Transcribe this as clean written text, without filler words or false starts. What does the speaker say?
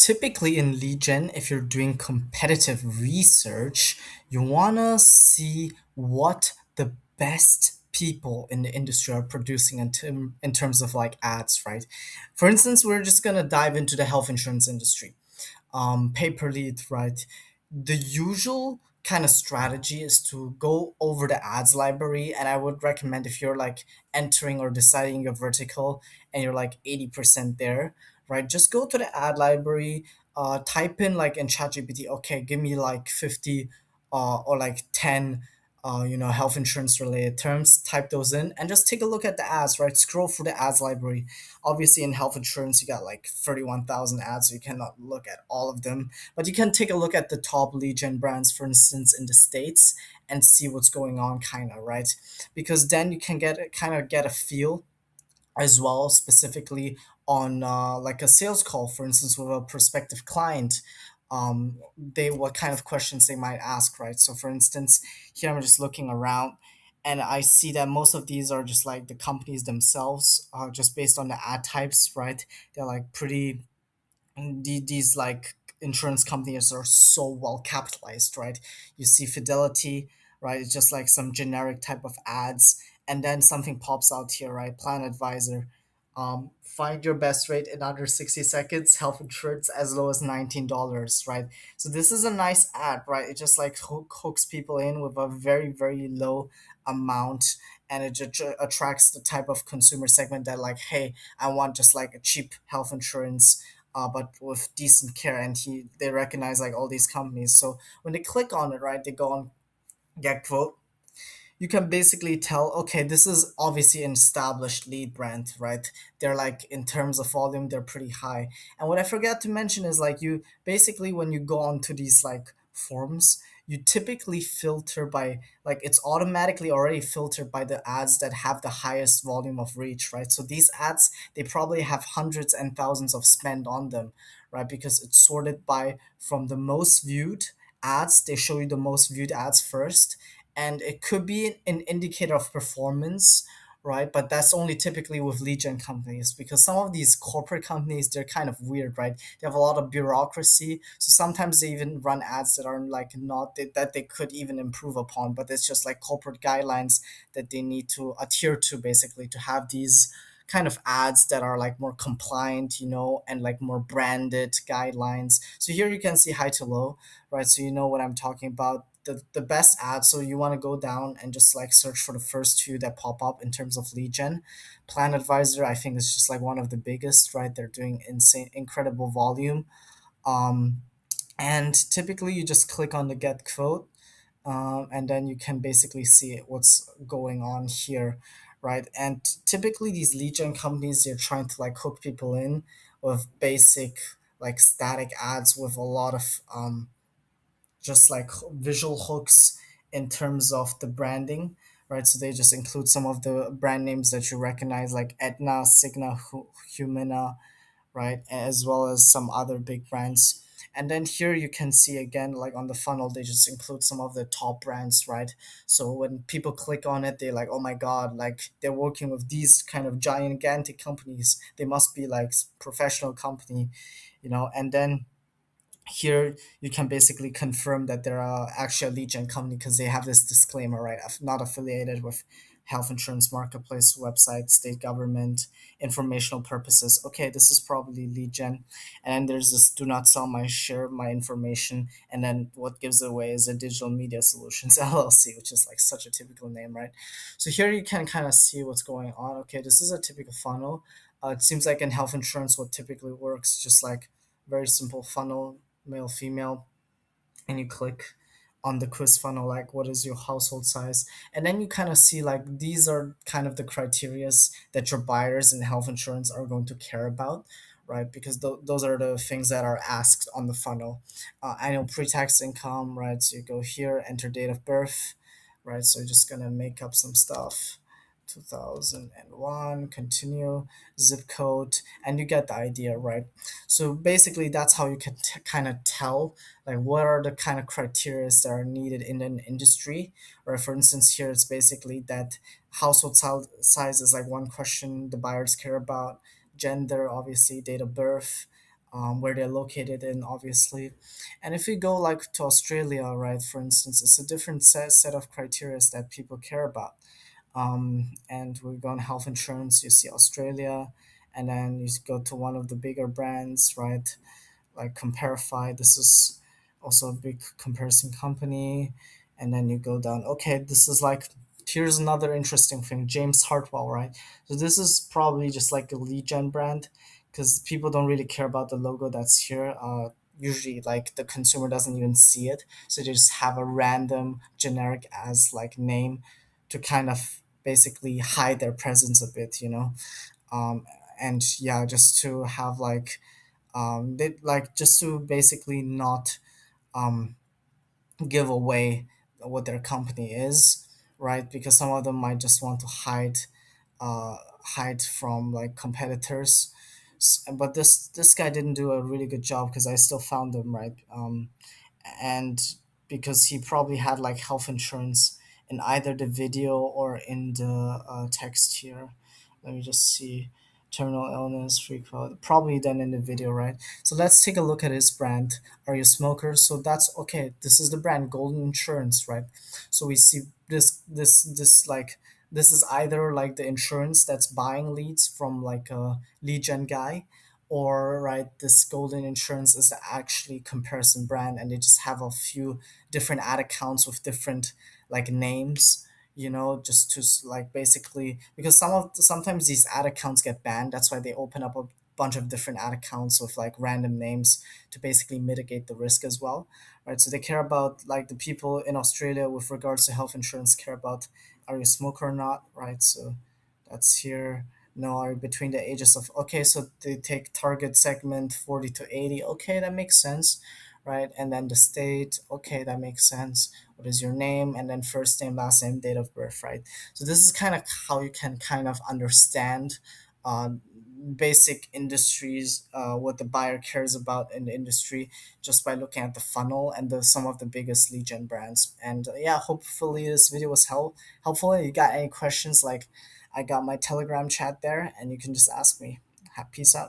Typically in lead gen, if you're doing competitive research, you want to see what the best people in the industry are producing in terms of like ads, right? For instance, we're just going to dive into the health insurance industry. Pay per lead, right? The usual kind of strategy is to go over the ads library, and I would recommend if you're like entering or deciding your vertical and you're like 80% there, right? Just go to the ad library, type in like in ChatGPT, okay, give me like 50 or like 10 health insurance related terms, type those in and just take a look at the ads, right? Scroll through the ads library. Obviously, in health insurance, you got like 31,000 ads, so you cannot look at all of them. But you can take a look at the top lead gen brands, for instance, in the States and see what's going on, kind of, right? Because then you can get a feel as well, specifically on like a sales call, for instance, with a prospective client. They what kind of questions they might ask, right? So for instance, here I'm just looking around and I see that most of these are just like the companies themselves, just based on the ad types, right? They're like pretty, these like insurance companies are so well capitalized, right? You see Fidelity, right? It's just like some generic type of ads, and then something pops out here, right? Plan Advisor. Find your best rate in under 60 seconds, health insurance as low as $19, right? So this is a nice ad, right? It just like hooks people in with a very, very low amount, and it just attracts the type of consumer segment that like, hey, I want just like a cheap health insurance, but with decent care. And they recognize like all these companies. So when they click on it, right, they go on get quote. You can basically tell, okay, this is obviously an established lead brand, right? They're like in terms of volume, they're pretty high. And what I forgot to mention is like you basically when you go on to these like forms, you typically filter by like it's automatically already filtered by the ads that have the highest volume of reach, right? So these ads, they probably have hundreds and thousands of spend on them, right? Because it's sorted by from the most viewed ads, they show you the most viewed ads first, and it could be an indicator of performance, right? But that's only typically with lead gen companies, because some of these corporate companies, they're kind of weird, right? They have a lot of bureaucracy, so sometimes they even run ads that are like not that they could even improve upon, but it's just like corporate guidelines that they need to adhere to, basically, to have these kind of ads that are like more compliant, and like more branded guidelines. So here you can see high to low, right? So you know what I'm talking about. The best ads, so you want to go down and just like search for the first two that pop up in terms of lead gen. Plan Advisor, I think, is just like one of the biggest, right? They're doing incredible volume. um and typically you just click on the get quote, and then you can basically see what's going on here, right? And typically these lead gen companies, they're trying to like hook people in with basic like static ads with a lot of just like visual hooks in terms of the branding, right? So they just include some of the brand names that you recognize, like Aetna, Cigna, Humana, right? As well as some other big brands. And then here you can see again, like on the funnel, they just include some of the top brands, right? So when people click on it, they're like, oh my God, like they're working with these kind of gigantic companies. They must be like professional company, and then here you can basically confirm that they're actually a lead gen company because they have this disclaimer, right? Not affiliated with health insurance marketplace website, state government, informational purposes. Okay, this is probably lead gen. And then there's this do not sell my share my information. And then what gives it away is a digital media solutions LLC, which is like such a typical name, right? So here you can kind of see what's going on. Okay, this is a typical funnel. It seems like in health insurance, what typically works, just like very simple funnel, male, female, and you click on the quiz funnel, like what is your household size, and then you kind of see like these are kind of the criterias that your buyers in health insurance are going to care about, right? Because those are the things that are asked on the funnel. Annual pre-tax income, right? So you go here, enter date of birth, right? So you're just gonna make up some stuff, 2001, continue, zip code, and you get the idea, right? So basically that's how you can kind of tell like what are the kind of criteria that are needed in an industry. Or for instance, here it's basically that household size is like one question the buyers care about, gender, obviously, date of birth, where they're located in, obviously. And if we go like to Australia, right, for instance, it's a different set of criteria that people care about. And we go on health insurance, you see Australia, and then you go to one of the bigger brands, right, like Comparify. This is also a big comparison company. And then you go down. Okay, this is like, here's another interesting thing. James Hartwell, right? So this is probably just like a lead gen brand, because people don't really care about the logo that's here. Usually, like the consumer doesn't even see it, so they just have a random generic as like name to kind of basically hide their presence a bit, um, and yeah, just to have like they like just to basically not um, give away what their company is, right? Because some of them might just want to uh, hide from like competitors. But this guy didn't do a really good job, because I still found him, right. And because he probably had like health insurance in either the video or in the text here. Let me just see. Terminal illness, free quote. Probably then in the video, right? So let's take a look at his brand. Are you a smoker? So that's okay. This is the brand Golden Insurance, right? So we see this like this is either like the insurance that's buying leads from like a lead gen guy, or right, this Golden Insurance is actually comparison brand, and they just have a few different ad accounts with different like names, just to like basically, because sometimes these ad accounts get banned. That's why they open up a bunch of different ad accounts with like random names to basically mitigate the risk as well, right? So they care about, like, the people in Australia with regards to health insurance care about, are you a smoker or not, right? So that's here. No, are between the ages of, okay, so they take target segment 40 to 80. Okay, that makes sense, right? And then the state, okay, that makes sense. What is your name? And then first name, last name, date of birth, right? So this is kind of how you can kind of understand uh, basic industries, what the buyer cares about in the industry, just by looking at the funnel and some of the biggest lead gen brands. And yeah, hopefully this video was helpful. If you got any questions, like, I got my Telegram chat there, and you can just ask me. Peace out.